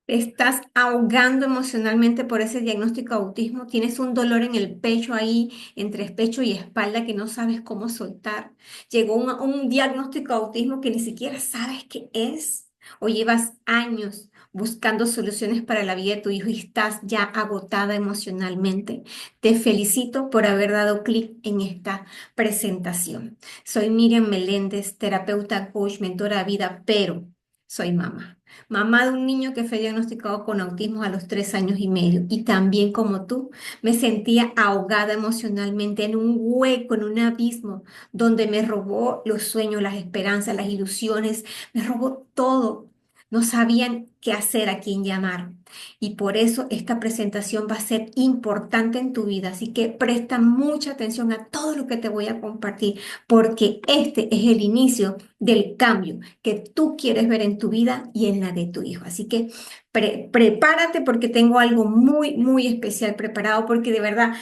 Te estás ahogando emocionalmente por ese diagnóstico de autismo. Tienes un dolor en el pecho ahí, entre pecho y espalda, que no sabes cómo soltar. Llegó un diagnóstico de autismo que ni siquiera sabes qué es. O llevas años buscando soluciones para la vida de tu hijo y estás ya agotada emocionalmente. Te felicito por haber dado clic en esta presentación. Soy Miriam Meléndez, terapeuta, coach, mentora de vida, pero soy mamá de un niño que fue diagnosticado con autismo a los 3 años y medio. Y también como tú, me sentía ahogada emocionalmente en un hueco, en un abismo, donde me robó los sueños, las esperanzas, las ilusiones, me robó todo. No sabían qué hacer, a quién llamar. Y por eso esta presentación va a ser importante en tu vida. Así que presta mucha atención a todo lo que te voy a compartir, porque este es el inicio del cambio que tú quieres ver en tu vida y en la de tu hijo. Así que prepárate porque tengo algo muy, muy especial preparado, porque de verdad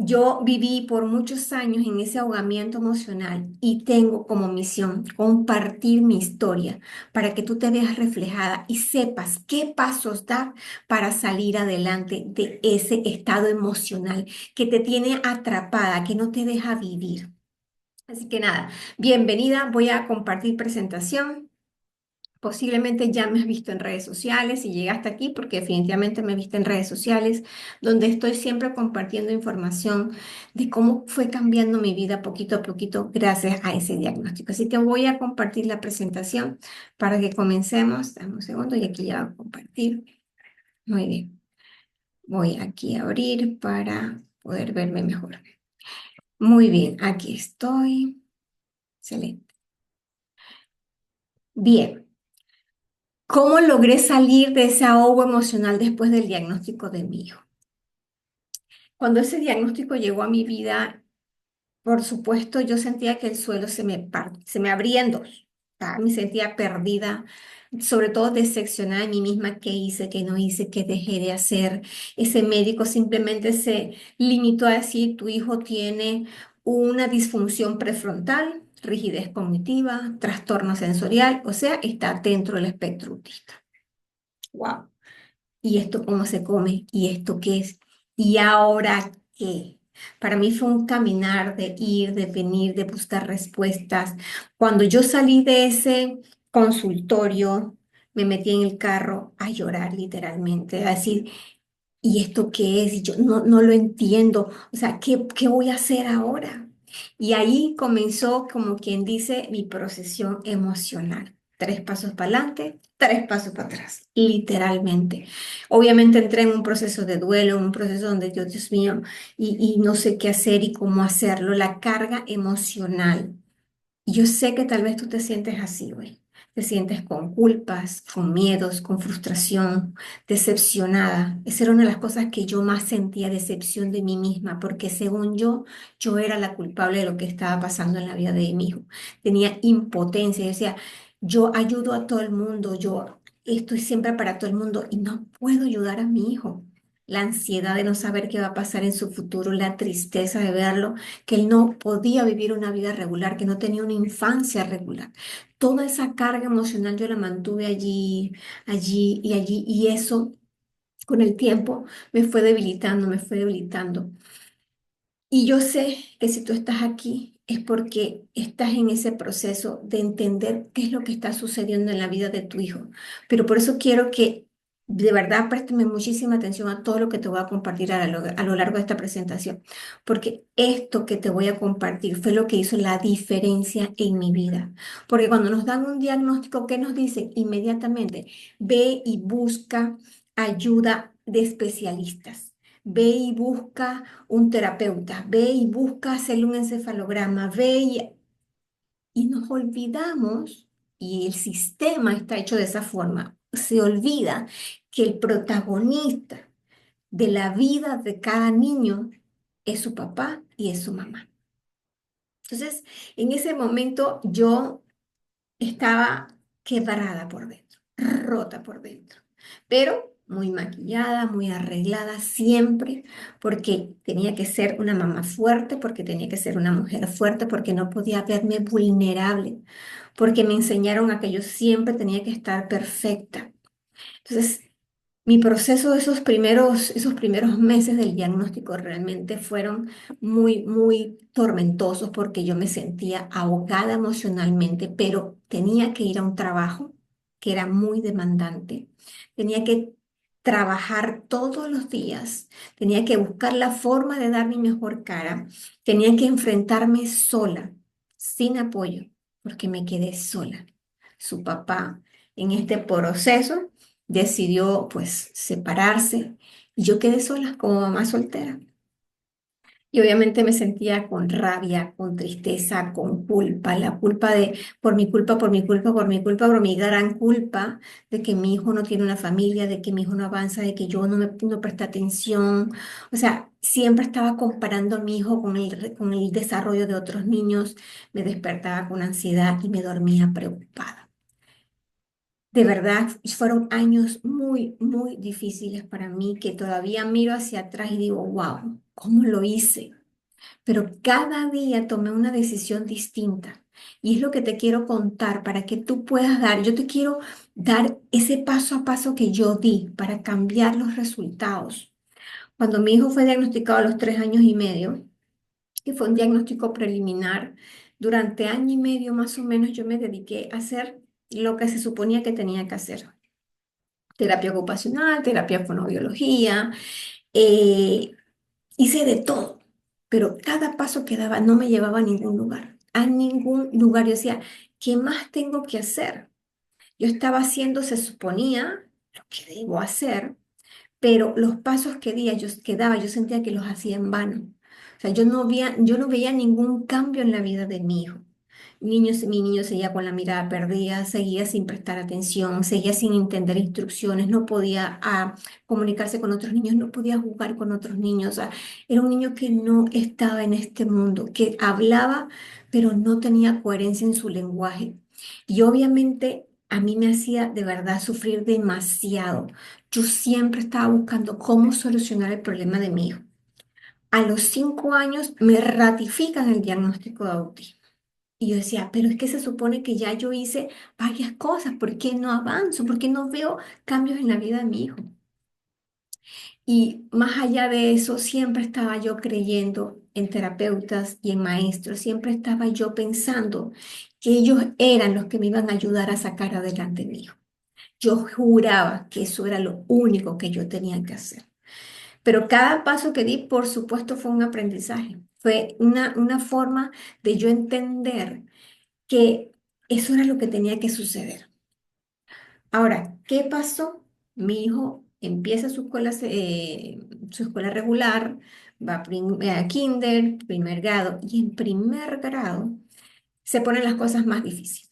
yo viví por muchos años en ese ahogamiento emocional y tengo como misión compartir mi historia para que tú te veas reflejada y sepas qué pasos dar para salir adelante de ese estado emocional que te tiene atrapada, que no te deja vivir. Así que nada, bienvenida, voy a compartir presentación. Posiblemente ya me has visto en redes sociales y llegaste aquí porque definitivamente me viste en redes sociales, donde estoy siempre compartiendo información de cómo fue cambiando mi vida poquito a poquito gracias a ese diagnóstico. Así que voy a compartir la presentación para que comencemos. Dame un segundo y aquí ya voy a compartir. Muy bien. Voy aquí a abrir para poder verme mejor. Muy bien, aquí estoy. Excelente. Bien. ¿Cómo logré salir de ese ahogo emocional después del diagnóstico de mi hijo? Cuando ese diagnóstico llegó a mi vida, por supuesto, yo sentía que el suelo se me abría en dos. Me sentía perdida, sobre todo decepcionada de mí misma, qué hice, qué no hice, qué dejé de hacer. Ese médico simplemente se limitó a decir, tu hijo tiene una disfunción prefrontal, rigidez cognitiva, trastorno sensorial, o sea, está dentro del espectro autista. Wow. ¿Y esto cómo se come? ¿Y esto qué es? ¿Y ahora qué? Para mí fue un caminar de ir, de venir, de buscar respuestas. Cuando yo salí de ese consultorio, me metí en el carro a llorar literalmente, a decir, ¿y esto qué es? Y yo no lo entiendo. O sea, ¿qué voy a hacer ahora? Y ahí comenzó, como quien dice, mi procesión emocional. 3 pasos para adelante, 3 pasos para atrás, literalmente. Obviamente entré en un proceso de duelo, un proceso donde yo, Dios mío, y no sé qué hacer y cómo hacerlo, la carga emocional. Y yo sé que tal vez tú te sientes así, güey. Te sientes con culpas, con miedos, con frustración, decepcionada. Esa era una de las cosas que yo más sentía, decepción de mí misma, porque según yo era la culpable de lo que estaba pasando en la vida de mi hijo. Tenía impotencia, yo decía, yo ayudo a todo el mundo, yo estoy siempre para todo el mundo y no puedo ayudar a mi hijo. La ansiedad de no saber qué va a pasar en su futuro, la tristeza de verlo que él no podía vivir una vida regular, que no tenía una infancia regular. Toda esa carga emocional yo la mantuve allí, allí y allí, y eso con el tiempo me fue debilitando, me fue debilitando. Y yo sé que si tú estás aquí es porque estás en ese proceso de entender qué es lo que está sucediendo en la vida de tu hijo. Pero por eso quiero que de verdad présteme muchísima atención a todo lo que te voy a compartir a lo largo de esta presentación, porque esto que te voy a compartir fue lo que hizo la diferencia en mi vida. Porque cuando nos dan un diagnóstico, ¿qué nos dicen? Inmediatamente, ve y busca ayuda de especialistas. Ve y busca un terapeuta, ve y busca hacerle un encefalograma, y nos olvidamos, y el sistema está hecho de esa forma, se olvida que el protagonista de la vida de cada niño es su papá y es su mamá. Entonces, en ese momento yo estaba quebrada por dentro, rota por dentro, pero muy maquillada, muy arreglada siempre, porque tenía que ser una mamá fuerte, porque tenía que ser una mujer fuerte, porque no podía verme vulnerable, porque me enseñaron a que yo siempre tenía que estar perfecta. Entonces, Mi proceso de esos primeros meses del diagnóstico realmente fueron muy, muy tormentosos porque yo me sentía ahogada emocionalmente, pero tenía que ir a un trabajo que era muy demandante. Tenía que trabajar todos los días, tenía que buscar la forma de dar mi mejor cara, tenía que enfrentarme sola, sin apoyo, porque me quedé sola. Su papá en este proceso decidió pues separarse y yo quedé sola como mamá soltera. Y obviamente me sentía con rabia, con tristeza, con culpa, la culpa de, por mi culpa, por mi culpa, por mi culpa, por mi gran culpa de que mi hijo no tiene una familia, de que mi hijo no avanza, de que yo no presté atención. O sea, siempre estaba comparando a mi hijo con el desarrollo de otros niños, me despertaba con ansiedad y me dormía preocupada. De verdad, fueron años muy, muy difíciles para mí que todavía miro hacia atrás y digo, wow, ¿cómo lo hice? Pero cada día tomé una decisión distinta. Y es lo que te quiero contar para que tú puedas dar. Yo te quiero dar ese paso a paso que yo di para cambiar los resultados. Cuando mi hijo fue diagnosticado a los 3 años y medio, que fue un diagnóstico preliminar, durante año y medio más o menos yo me dediqué a hacer lo que se suponía que tenía que hacer: terapia ocupacional, terapia fonoaudiología, eh, hice de todo, pero cada paso que daba no me llevaba a ningún lugar, a ningún lugar. Yo decía, ¿qué más tengo que hacer? Yo estaba haciendo, se suponía, lo que debo hacer, pero los pasos que daba, yo sentía que los hacía en vano. O sea, yo no veía ningún cambio en la vida de mi hijo. Mi niño seguía con la mirada perdida, seguía sin prestar atención, seguía sin entender instrucciones, no podía comunicarse con otros niños, no podía jugar con otros niños. O sea, era un niño que no estaba en este mundo, que hablaba, pero no tenía coherencia en su lenguaje. Y obviamente a mí me hacía de verdad sufrir demasiado. Yo siempre estaba buscando cómo solucionar el problema de mi hijo. A los 5 años me ratifican el diagnóstico de autismo. Y yo decía, pero es que se supone que ya yo hice varias cosas. ¿Por qué no avanzo? ¿Por qué no veo cambios en la vida de mi hijo? Y más allá de eso, siempre estaba yo creyendo en terapeutas y en maestros. Siempre estaba yo pensando que ellos eran los que me iban a ayudar a sacar adelante a mi hijo. Yo juraba que eso era lo único que yo tenía que hacer. Pero cada paso que di, por supuesto, fue un aprendizaje. Fue una forma de yo entender que eso era lo que tenía que suceder. Ahora, ¿qué pasó? Mi hijo empieza su escuela regular, va a kinder, primer grado, y en primer grado se ponen las cosas más difíciles.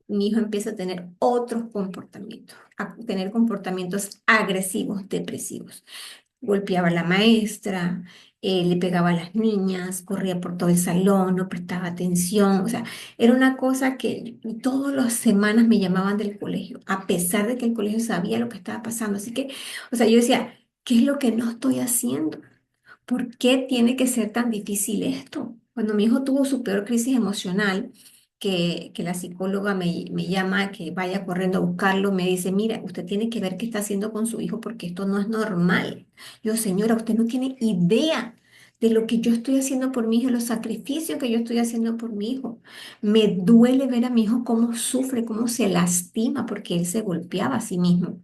Mi hijo empieza a tener otros comportamientos, a tener comportamientos agresivos, depresivos. Golpeaba a la maestra, le pegaba a las niñas, corría por todo el salón, no prestaba atención. O sea, era una cosa que todas las semanas me llamaban del colegio, a pesar de que el colegio sabía lo que estaba pasando. Así que, o sea, yo decía, ¿qué es lo que no estoy haciendo? ¿Por qué tiene que ser tan difícil esto? Cuando mi hijo tuvo su peor crisis emocional, que la psicóloga me llama, que vaya corriendo a buscarlo, me dice, mira, usted tiene que ver qué está haciendo con su hijo porque esto no es normal. Yo, señora, usted no tiene idea de lo que yo estoy haciendo por mi hijo, los sacrificios que yo estoy haciendo por mi hijo. Me duele ver a mi hijo cómo sufre, cómo se lastima porque él se golpeaba a sí mismo.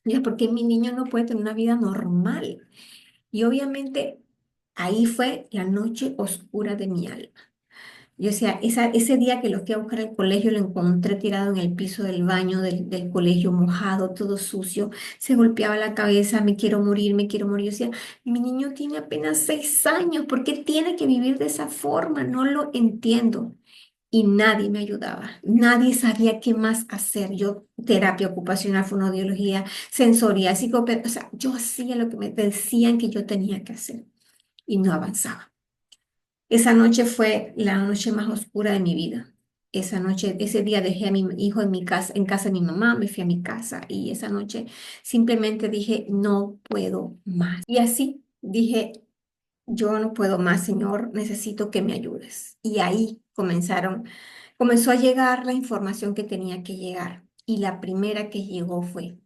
Ya, porque mi niño no puede tener una vida normal. Y obviamente ahí fue la noche oscura de mi alma. Yo, o sea, ese día que lo fui a buscar al colegio, lo encontré tirado en el piso del baño del colegio, mojado, todo sucio, se golpeaba la cabeza, me quiero morir, me quiero morir. Yo decía, mi niño tiene apenas 6 años, ¿por qué tiene que vivir de esa forma? No lo entiendo. Y nadie me ayudaba, nadie sabía qué más hacer. Yo, terapia ocupacional, fonoaudiología, sensoría, psicopedagogia, o sea, yo hacía lo que me decían que yo tenía que hacer y no avanzaba. Esa noche fue la noche más oscura de mi vida. Esa noche, ese día dejé a mi hijo en casa de mi mamá, me fui a mi casa y esa noche simplemente dije, no puedo más. Y así dije, yo no puedo más, Señor, necesito que me ayudes. Y ahí comenzó a llegar la información que tenía que llegar. Y la primera que llegó fue,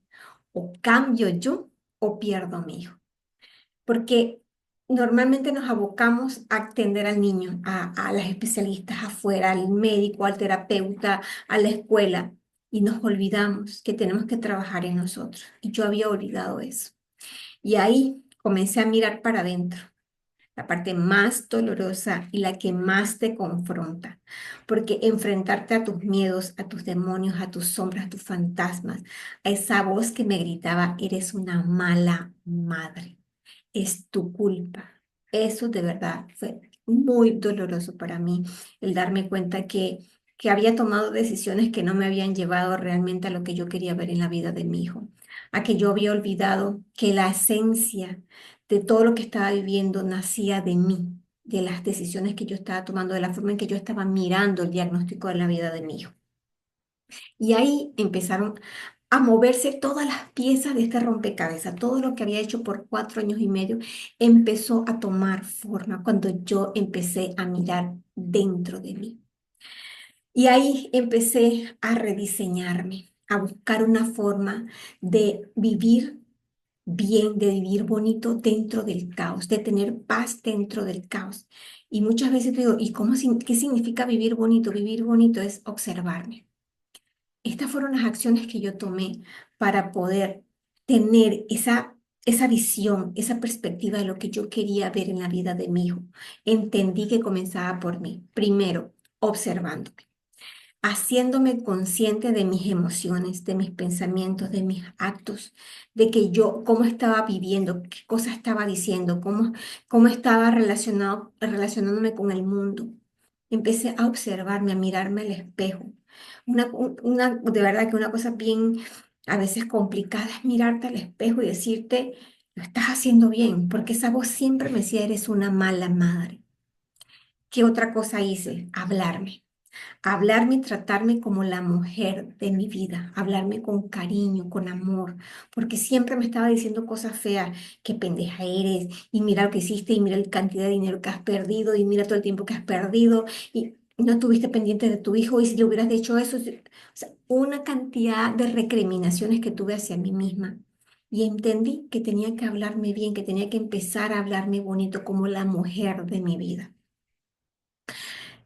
o cambio yo o pierdo a mi hijo. Porque normalmente nos abocamos a atender al niño, a las especialistas afuera, al médico, al terapeuta, a la escuela, y nos olvidamos que tenemos que trabajar en nosotros. Y yo había olvidado eso. Y ahí comencé a mirar para adentro, la parte más dolorosa y la que más te confronta, porque enfrentarte a tus miedos, a tus demonios, a tus sombras, a tus fantasmas, a esa voz que me gritaba, eres una mala madre, es tu culpa. Eso de verdad fue muy doloroso para mí, el darme cuenta que había tomado decisiones que no me habían llevado realmente a lo que yo quería ver en la vida de mi hijo, a que yo había olvidado que la esencia de todo lo que estaba viviendo nacía de mí, de las decisiones que yo estaba tomando, de la forma en que yo estaba mirando el diagnóstico de la vida de mi hijo. Y ahí empezaron a moverse todas las piezas de este rompecabezas. Todo lo que había hecho por 4 años y medio empezó a tomar forma cuando yo empecé a mirar dentro de mí. Y ahí empecé a rediseñarme, a buscar una forma de vivir bien, de vivir bonito dentro del caos, de tener paz dentro del caos. Y muchas veces te digo, ¿y qué significa vivir bonito? Vivir bonito es observarme. Estas fueron las acciones que yo tomé para poder tener esa visión, esa perspectiva de lo que yo quería ver en la vida de mi hijo. Entendí que comenzaba por mí. Primero, observándome, haciéndome consciente de mis emociones, de mis pensamientos, de mis actos, de que yo, cómo estaba viviendo, qué cosas estaba diciendo, cómo estaba relacionándome con el mundo. Empecé a observarme, a mirarme al espejo. De verdad que una cosa bien, a veces complicada es mirarte al espejo y decirte, lo estás haciendo bien, porque esa voz siempre me decía, eres una mala madre. ¿Qué otra cosa hice? Hablarme y tratarme como la mujer de mi vida, hablarme con cariño, con amor, porque siempre me estaba diciendo cosas feas, qué pendeja eres, y mira lo que hiciste, y mira la cantidad de dinero que has perdido, y mira todo el tiempo que has perdido, y no estuviste pendiente de tu hijo, y si le hubieras hecho eso, o sea, una cantidad de recriminaciones que tuve hacia mí misma. Y entendí que tenía que hablarme bien, que tenía que empezar a hablarme bonito como la mujer de mi vida.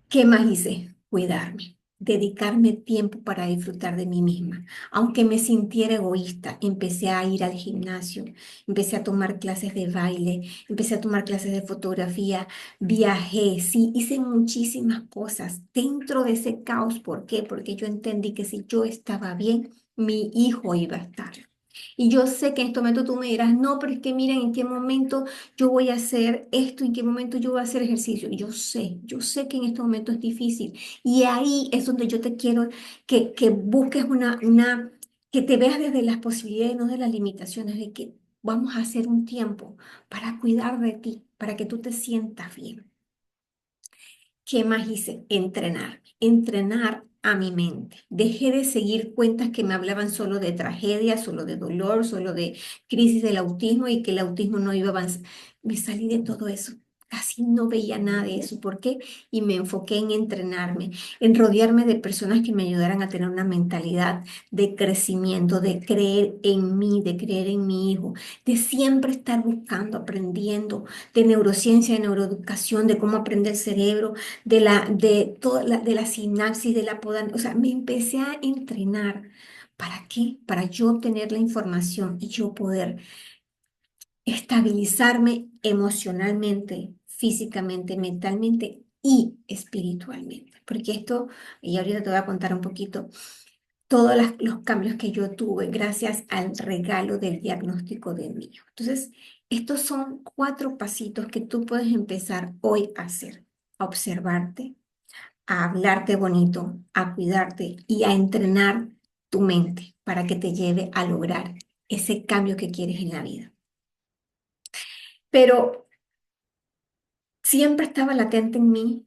¿Qué más hice? Cuidarme, dedicarme tiempo para disfrutar de mí misma. Aunque me sintiera egoísta, empecé a ir al gimnasio, empecé a tomar clases de baile, empecé a tomar clases de fotografía, viajé, sí, hice muchísimas cosas dentro de ese caos. ¿Por qué? Porque yo entendí que si yo estaba bien, mi hijo iba a estar. Y yo sé que en este momento tú me dirás, no, pero es que mira en qué momento yo voy a hacer esto, en qué momento yo voy a hacer ejercicio. Yo sé que en este momento es difícil. Y ahí es donde yo te quiero que busques que te veas desde las posibilidades, no de las limitaciones, de que vamos a hacer un tiempo para cuidar de ti, para que tú te sientas bien. ¿Qué más hice? Entrenar a mi mente. Dejé de seguir cuentas que me hablaban solo de tragedia, solo de dolor, solo de crisis del autismo y que el autismo no iba a avanzar. Me salí de todo eso. Casi no veía nada de eso. ¿Por qué? Y me enfoqué en entrenarme, en rodearme de personas que me ayudaran a tener una mentalidad de crecimiento, de creer en mí, de creer en mi hijo, de siempre estar buscando, aprendiendo de neurociencia, de neuroeducación, de cómo aprende el cerebro, de la sinapsis, de la poda, o sea, me empecé a entrenar. ¿Para qué? Para yo tener la información y yo poder estabilizarme emocionalmente, físicamente, mentalmente y espiritualmente. Porque esto, y ahorita te voy a contar un poquito, todos los cambios que yo tuve gracias al regalo del diagnóstico de mi hijo. Entonces, estos son 4 pasitos que tú puedes empezar hoy a hacer: a observarte, a hablarte bonito, a cuidarte y a entrenar tu mente para que te lleve a lograr ese cambio que quieres en la vida. Pero siempre estaba latente en mí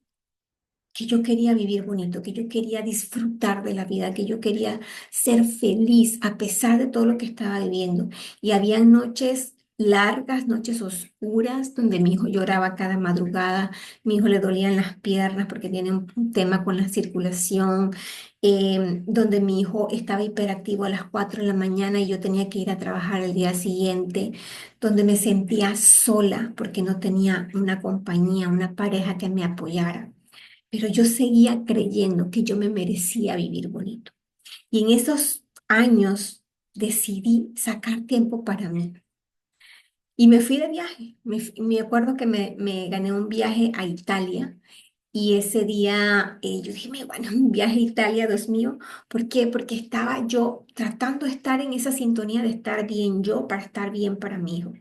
que yo quería vivir bonito, que yo quería disfrutar de la vida, que yo quería ser feliz a pesar de todo lo que estaba viviendo. Y había noches largas noches oscuras donde mi hijo lloraba cada madrugada, mi hijo le dolían las piernas porque tiene un tema con la circulación, donde mi hijo estaba hiperactivo a las 4 de la mañana y yo tenía que ir a trabajar el día siguiente, donde me sentía sola porque no tenía una compañía, una pareja que me apoyara. Pero yo seguía creyendo que yo me merecía vivir bonito. Y en esos años decidí sacar tiempo para mí. Y me fui de viaje. Me acuerdo que me gané un viaje a Italia. Y ese día yo dije, bueno, un viaje a Italia, Dios mío. ¿Por qué? Porque estaba yo tratando de estar en esa sintonía de estar bien yo para estar bien para mi hijo.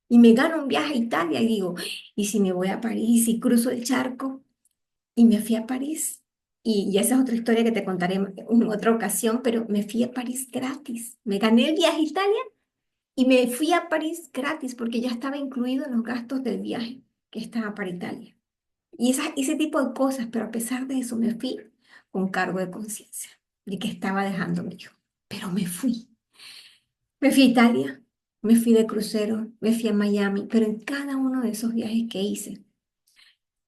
Y me gano un viaje a Italia y digo, ¿y si me voy a París y cruzo el charco? Y me fui a París. Y esa es otra historia que te contaré en otra ocasión, pero me fui a París gratis. Me gané el viaje a Italia y me fui a París gratis porque ya estaba incluido en los gastos del viaje que estaba para Italia. Y ese tipo de cosas, pero a pesar de eso me fui con cargo de conciencia de que estaba dejando mi hijo. Pero me fui. Me fui a Italia, me fui de crucero, me fui a Miami, pero en cada uno de esos viajes que hice,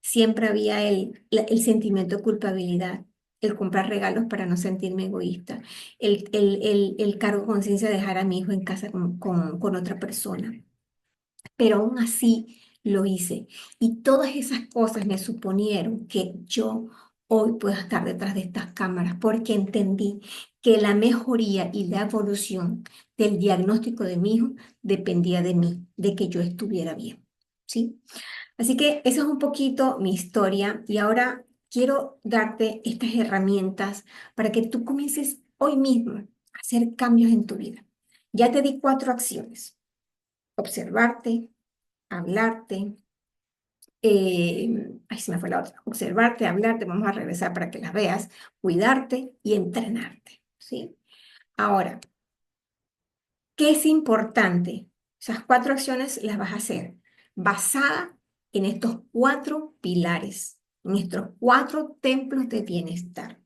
siempre había el sentimiento de culpabilidad, el comprar regalos para no sentirme egoísta, el cargo de conciencia de dejar a mi hijo en casa con otra persona. Pero aún así lo hice. Y todas esas cosas me suponieron que yo hoy pueda estar detrás de estas cámaras porque entendí que la mejoría y la evolución del diagnóstico de mi hijo dependía de mí, de que yo estuviera bien. ¿Sí? Así que esa es un poquito mi historia y ahora quiero darte estas herramientas para que tú comiences hoy mismo a hacer cambios en tu vida. Ya te di 4 acciones. Observarte, hablarte, ay, se me fue la otra. Observarte, hablarte, vamos a regresar para que las veas, cuidarte y entrenarte, ¿sí? Ahora, ¿qué es importante? Esas 4 acciones las vas a hacer basada en estos 4 pilares, en estos 4 templos de bienestar.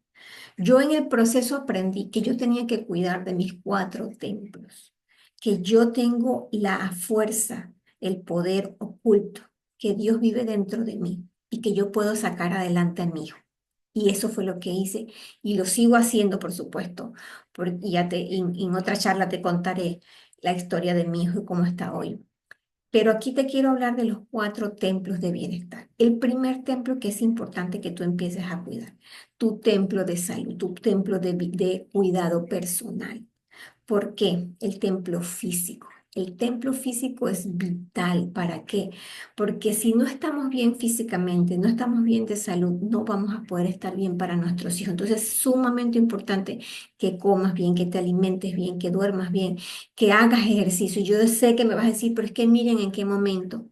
Yo en el proceso aprendí que yo tenía que cuidar de mis 4 templos, que yo tengo la fuerza, el poder oculto, que Dios vive dentro de mí y que yo puedo sacar adelante a mi hijo. Y eso fue lo que hice y lo sigo haciendo, por supuesto, porque en otra charla te contaré la historia de mi hijo y cómo está hoy. Pero aquí te quiero hablar de los 4 templos de bienestar. El primer templo que es importante que tú empieces a cuidar, tu templo de salud, tu templo de cuidado personal. ¿Por qué? El templo físico. El templo físico es vital. ¿Para qué? Porque si no estamos bien físicamente, no estamos bien de salud, no vamos a poder estar bien para nuestros hijos. Entonces es sumamente importante que comas bien, que te alimentes bien, que duermas bien, que hagas ejercicio. Yo sé que me vas a decir, pero es que miren en qué momento.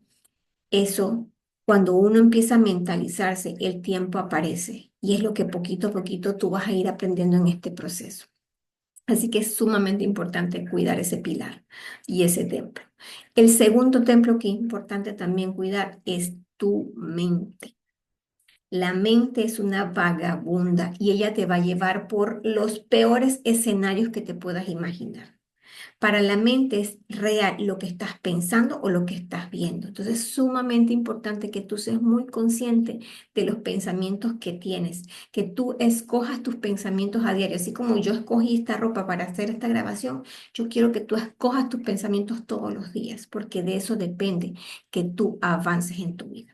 Eso, cuando uno empieza a mentalizarse, el tiempo aparece. Y es lo que poquito a poquito tú vas a ir aprendiendo en este proceso. Así que es sumamente importante cuidar ese pilar y ese templo. El segundo templo que es importante también cuidar es tu mente. La mente es una vagabunda y ella te va a llevar por los peores escenarios que te puedas imaginar. Para la mente es real lo que estás pensando o lo que estás viendo. Entonces es sumamente importante que tú seas muy consciente de los pensamientos que tienes, que tú escojas tus pensamientos a diario. Así como yo escogí esta ropa para hacer esta grabación, yo quiero que tú escojas tus pensamientos todos los días, porque de eso depende que tú avances en tu vida.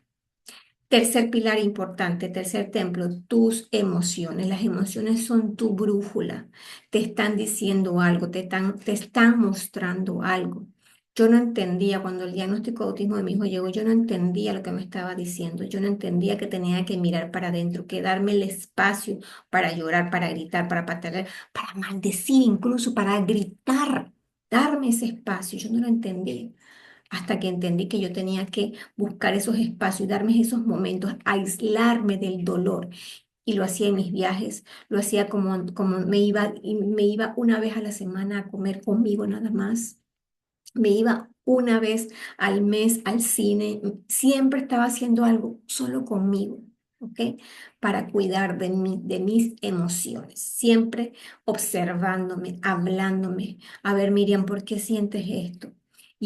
Tercer pilar importante, tercer templo, tus emociones. Las emociones son tu brújula. Te están diciendo algo, te están mostrando algo. Yo no entendía cuando el diagnóstico de autismo de mi hijo llegó, yo no entendía lo que me estaba diciendo. Yo no entendía que tenía que mirar para adentro, que darme el espacio para llorar, para gritar, para patear, para maldecir, incluso para gritar. Darme ese espacio. Yo no lo entendía hasta que entendí que yo tenía que buscar esos espacios y darme esos momentos, aislarme del dolor. Y lo hacía en mis viajes, lo hacía como me iba una vez a la semana a comer conmigo nada más. Me iba una vez al mes al cine. Siempre estaba haciendo algo solo conmigo, ¿ok? Para cuidar de mis emociones. Siempre observándome, hablándome. A ver, Miriam, ¿por qué sientes esto?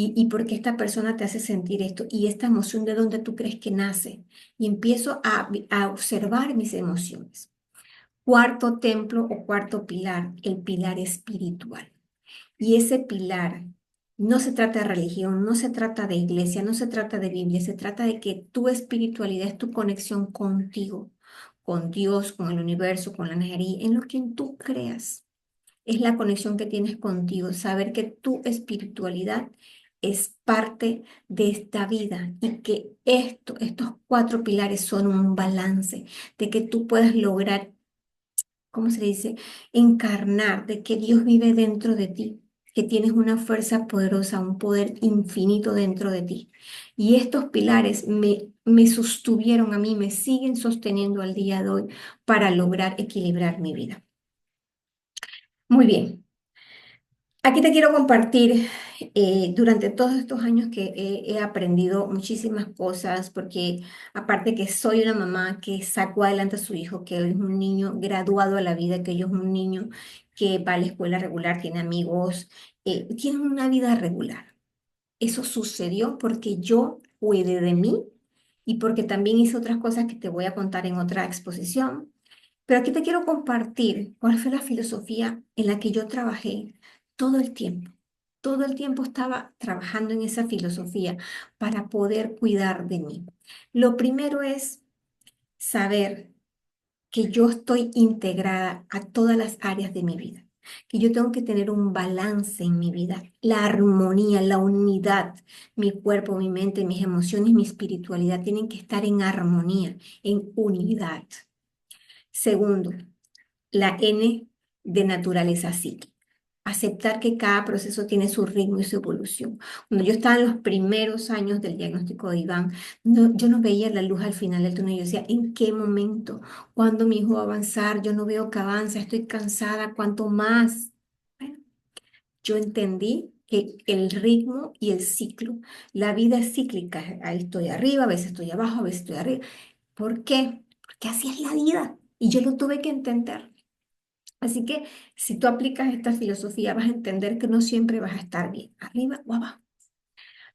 y por qué esta persona te hace sentir esto y esta emoción de dónde tú crees que nace. Y empiezo a observar mis emociones. Cuarto templo o cuarto pilar, el pilar espiritual. Y ese pilar no se trata de religión, no se trata de iglesia, no se trata de Biblia, se trata de que tu espiritualidad es tu conexión contigo, con Dios, con el universo, con la energía, en lo que tú creas. Es la conexión que tienes contigo, saber que tu espiritualidad es parte de esta vida y que estos cuatro pilares son un balance, de que tú puedas lograr, ¿cómo se dice? Encarnar, de que Dios vive dentro de ti, que tienes una fuerza poderosa, un poder infinito dentro de ti. Y estos pilares me sostuvieron a mí, me siguen sosteniendo al día de hoy para lograr equilibrar mi vida. Muy bien. Aquí te quiero compartir, durante todos estos años que he aprendido muchísimas cosas, porque aparte que soy una mamá que sacó adelante a su hijo, que hoy es un niño graduado a la vida, que hoy es un niño que va a la escuela regular, tiene amigos, tiene una vida regular. Eso sucedió porque yo cuidé de mí y porque también hice otras cosas que te voy a contar en otra exposición. Pero aquí te quiero compartir cuál fue la filosofía en la que yo trabajé todo el tiempo. Todo el tiempo estaba trabajando en esa filosofía para poder cuidar de mí. Lo primero es saber que yo estoy integrada a todas las áreas de mi vida, que yo tengo que tener un balance en mi vida, la armonía, la unidad. Mi cuerpo, mi mente, mis emociones, mi espiritualidad tienen que estar en armonía, en unidad. Segundo, la N de naturaleza psíquica. Aceptar que cada proceso tiene su ritmo y su evolución. Cuando yo estaba en los primeros años del diagnóstico de Iván, yo no veía la luz al final del túnel. Yo decía, ¿en qué momento? ¿Cuándo mi hijo va a avanzar? Yo no veo que avanza, estoy cansada, ¿cuánto más? Bueno, yo entendí que el ritmo y el ciclo, la vida es cíclica. Ahí estoy arriba, a veces estoy abajo, a veces estoy arriba. ¿Por qué? Porque así es la vida. Y yo lo tuve que entender. Así que si tú aplicas esta filosofía, vas a entender que no siempre vas a estar bien, arriba o abajo.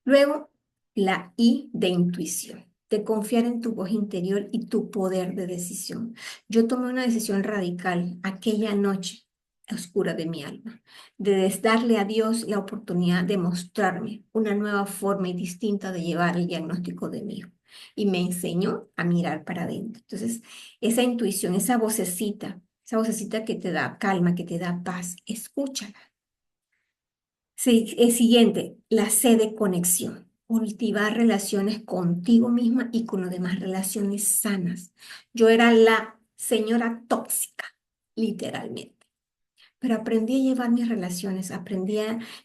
Luego, la I de intuición, de confiar en tu voz interior y tu poder de decisión. Yo tomé una decisión radical aquella noche oscura de mi alma, de darle a Dios la oportunidad de mostrarme una nueva forma y distinta de llevar el diagnóstico de mi hijo. Y me enseñó a mirar para adentro. Entonces, esa intuición, esa vocecita que te da calma, que te da paz, escúchala. Sí, el siguiente, la C de conexión. Cultivar relaciones contigo misma y con los demás, relaciones sanas. Yo era la señora tóxica, literalmente. Pero aprendí a llevar mis relaciones,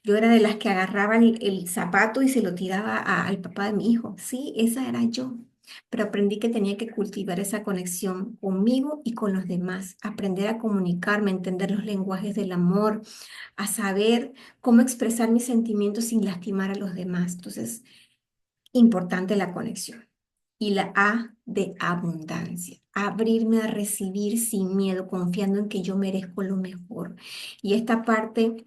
yo era de las que agarraba el zapato y se lo tiraba al papá de mi hijo. Sí, esa era yo. Pero aprendí que tenía que cultivar esa conexión conmigo y con los demás, aprender a comunicarme, a entender los lenguajes del amor, a saber cómo expresar mis sentimientos sin lastimar a los demás. Entonces, importante la conexión. Y la A de abundancia, abrirme a recibir sin miedo, confiando en que yo merezco lo mejor. Y esta parte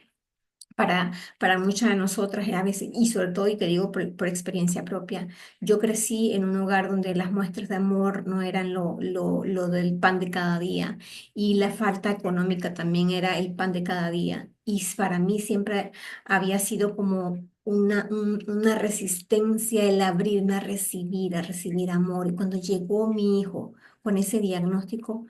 para muchas de nosotras a veces, y sobre todo, y te digo por experiencia propia, yo crecí en un hogar donde las muestras de amor no eran lo del pan de cada día y la falta económica también era el pan de cada día. Y para mí siempre había sido como una resistencia el abrirme a recibir amor. Y cuando llegó mi hijo con ese diagnóstico,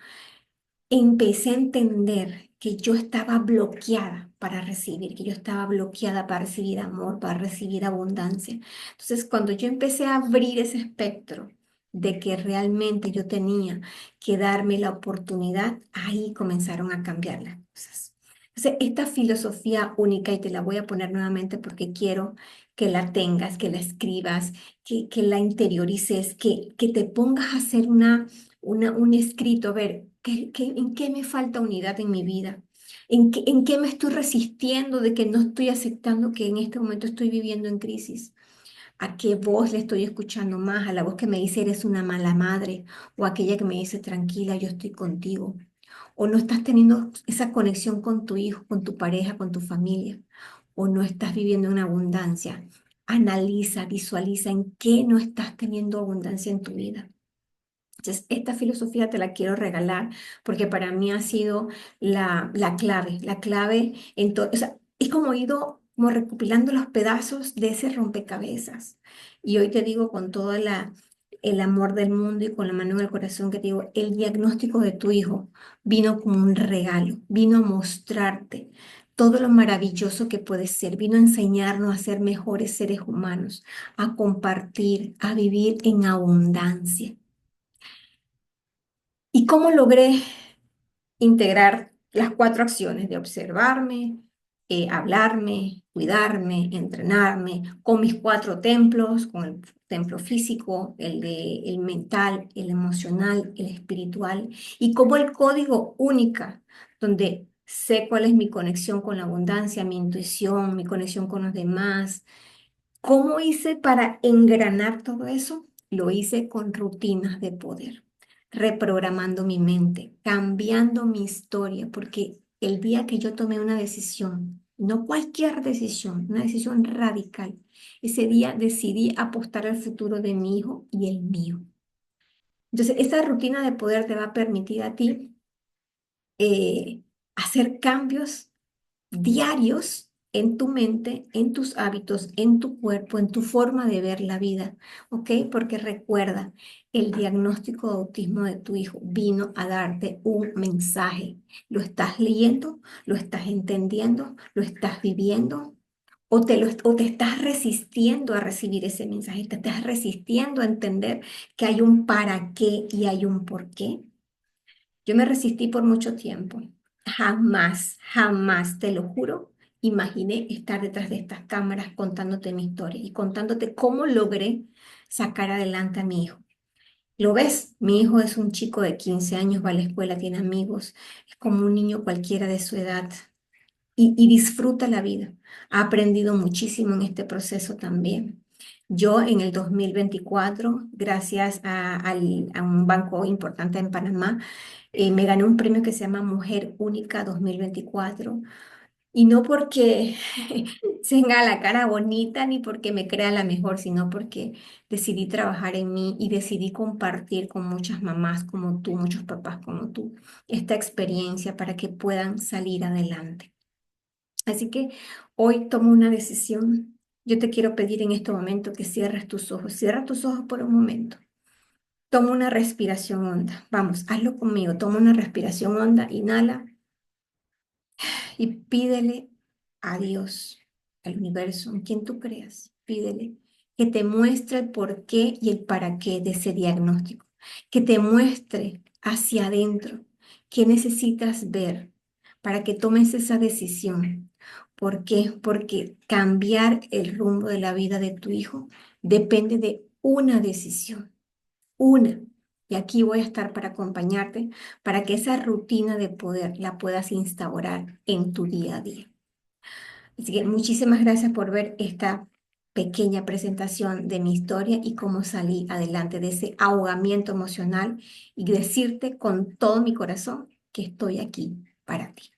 empecé a entender que yo estaba bloqueada para recibir, que yo estaba bloqueada para recibir amor, para recibir abundancia. Entonces, cuando yo empecé a abrir ese espectro de que realmente yo tenía que darme la oportunidad, ahí comenzaron a cambiar las cosas. Entonces, esta filosofía única, y te la voy a poner nuevamente porque quiero que la tengas, que la escribas, que la interiorices, que te pongas a hacer un escrito, a ver, en qué me falta unidad en mi vida? En qué me estoy resistiendo de que no estoy aceptando que en este momento estoy viviendo en crisis? ¿A qué voz le estoy escuchando más? ¿A la voz que me dice eres una mala madre? ¿O aquella que me dice tranquila, yo estoy contigo? ¿O no estás teniendo esa conexión con tu hijo, con tu pareja, con tu familia? ¿O no estás viviendo en abundancia? analiza, visualiza en qué no estás teniendo abundancia en tu vida. Entonces, esta filosofía te la quiero regalar porque para mí ha sido la clave en todo. O sea, es como he ido como recopilando los pedazos de ese rompecabezas. Y hoy te digo con todo el amor del mundo y con la mano en el corazón que te digo, el diagnóstico de tu hijo vino como un regalo, vino a mostrarte todo lo maravilloso que puede ser, vino a enseñarnos a ser mejores seres humanos, a compartir, a vivir en abundancia. ¿Y cómo logré integrar las cuatro acciones de observarme, hablarme, cuidarme, entrenarme, con mis cuatro templos, con el templo físico, el mental, el emocional, el espiritual, y como el código única, donde sé cuál es mi conexión con la abundancia, mi intuición, mi conexión con los demás? ¿Cómo hice para engranar todo eso? Lo hice con rutinas de poder, reprogramando mi mente, cambiando mi historia, porque el día que yo tomé una decisión, no cualquier decisión, una decisión radical, ese día decidí apostar al futuro de mi hijo y el mío. Entonces, esa rutina de poder te va a permitir a ti hacer cambios diarios en tu mente, en tus hábitos, en tu cuerpo, en tu forma de ver la vida, ¿ok? Porque recuerda, el diagnóstico de autismo de tu hijo vino a darte un mensaje. ¿Lo estás leyendo? ¿Lo estás entendiendo? ¿Lo estás viviendo? O te estás resistiendo a recibir ese mensaje? ¿Te estás resistiendo a entender que hay un para qué y hay un por qué? Yo me resistí por mucho tiempo. Jamás, jamás, te lo juro, imaginé estar detrás de estas cámaras contándote mi historia y contándote cómo logré sacar adelante a mi hijo. ¿Lo ves? Mi hijo es un chico de 15 años, va a la escuela, tiene amigos, es como un niño cualquiera de su edad y disfruta la vida. Ha aprendido muchísimo en este proceso también. Yo en el 2024, gracias a un banco importante en Panamá, me gané un premio que se llama Mujer Única 2024. Y no porque tenga la cara bonita ni porque me crea la mejor, sino porque decidí trabajar en mí y decidí compartir con muchas mamás como tú, muchos papás como tú, esta experiencia para que puedan salir adelante. Así que hoy tomo una decisión. Yo te quiero pedir en este momento que cierres tus ojos. Cierra tus ojos por un momento. Toma una respiración honda. Vamos, hazlo conmigo. Toma una respiración honda. Inhala y pídele a Dios, al universo, en quien tú creas. Pídele que te muestre el por qué y el para qué de ese diagnóstico. Que te muestre hacia adentro qué necesitas ver para que tomes esa decisión. ¿Por qué? Porque cambiar el rumbo de la vida de tu hijo depende de una decisión, una. Y aquí voy a estar para acompañarte, para que esa rutina de poder la puedas instaurar en tu día a día. Así que muchísimas gracias por ver esta pequeña presentación de mi historia y cómo salí adelante de ese ahogamiento emocional y decirte con todo mi corazón que estoy aquí para ti.